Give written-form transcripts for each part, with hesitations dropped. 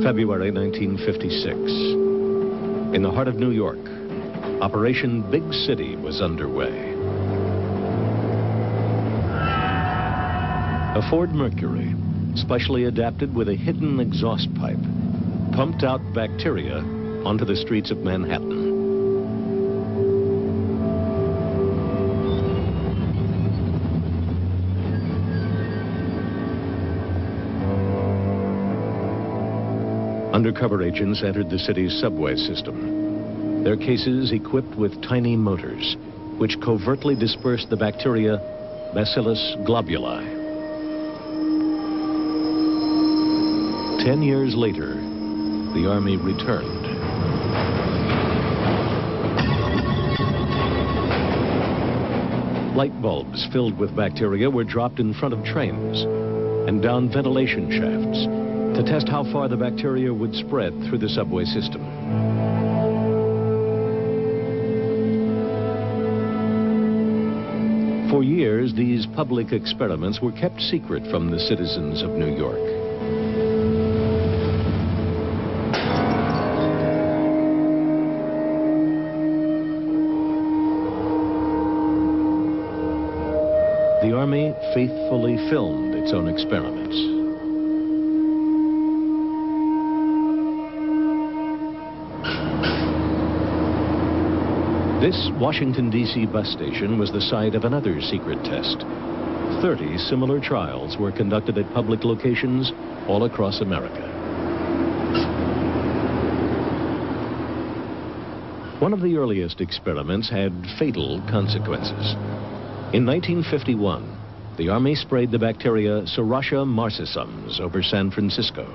February 1956. In the heart of New York, Operation Big City was underway. A Ford Mercury, specially adapted with a hidden exhaust pipe, pumped out bacteria onto the streets of Manhattan. Undercover agents entered the city's subway system, their cases equipped with tiny motors, which covertly dispersed the bacteria Bacillus globuli. 10 years later, the Army returned. Light bulbs filled with bacteria were dropped in front of trains and down ventilation shafts to test how far the bacteria would spread through the subway system. For years, these public experiments were kept secret from the citizens of New York. The Army faithfully filmed its own experiments. This Washington, D.C. bus station was the site of another secret test. 30 similar trials were conducted at public locations all across America. One of the earliest experiments had fatal consequences. In 1951, the Army sprayed the bacteria Serratia marcescens over San Francisco.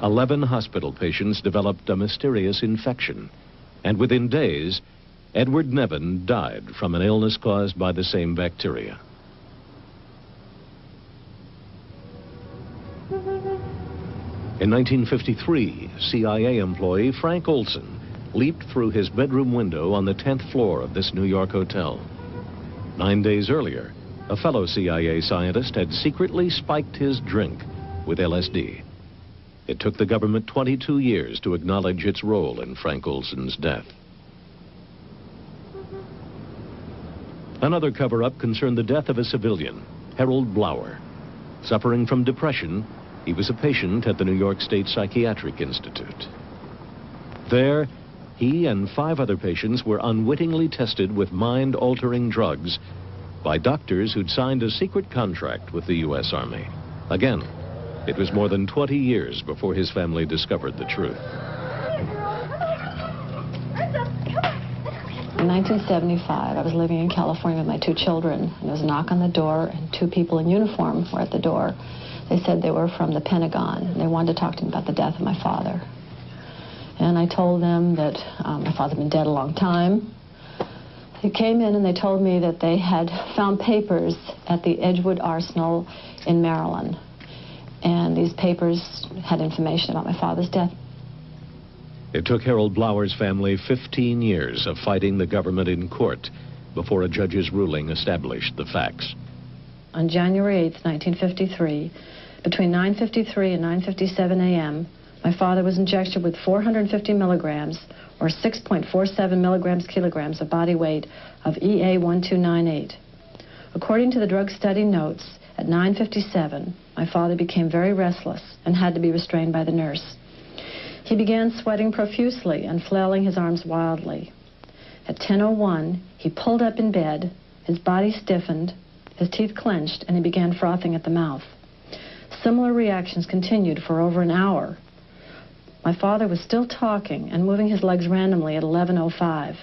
11 hospital patients developed a mysterious infection, and within days, Edward Nevin died from an illness caused by the same bacteria. In 1953, CIA employee Frank Olson leaped through his bedroom window on the 10th floor of this New York hotel. 9 days earlier, a fellow CIA scientist had secretly spiked his drink with LSD. It took the government 22 years to acknowledge its role in Frank Olson's death. Another cover-up concerned the death of a civilian, Harold Blower. Suffering from depression, he was a patient at the New York State Psychiatric Institute. There, he and 5 other patients were unwittingly tested with mind-altering drugs by doctors who'd signed a secret contract with the U.S. Army. Again, it was more than 20 years before his family discovered the truth. In 1975, I was living in California with my 2 children, and there was a knock on the door, and 2 people in uniform were at the door. They said they were from the Pentagon, and they wanted to talk to me about the death of my father. And I told them that my father had been dead a long time. They came in and they told me that they had found papers at the Edgewood Arsenal in Maryland. And these papers had information about my father's death. It took Harold Blower's family 15 years of fighting the government in court before a judge's ruling established the facts. On January 8, 1953, between 9:53 and 9:57 a.m., my father was injected with 450 milligrams, or 6.47 milligrams kilograms of body weight of EA1298. According to the drug study notes, at 9:57, my father became very restless and had to be restrained by the nurse. He began sweating profusely and flailing his arms wildly. At 10:01, he pulled up in bed, his body stiffened, his teeth clenched, and he began frothing at the mouth. Similar reactions continued for over an hour. My father was still talking and moving his legs randomly at 11:05.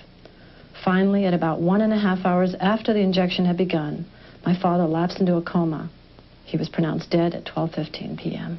Finally, at about 1.5 hours after the injection had begun, my father lapsed into a coma. He was pronounced dead at 12:15 p.m.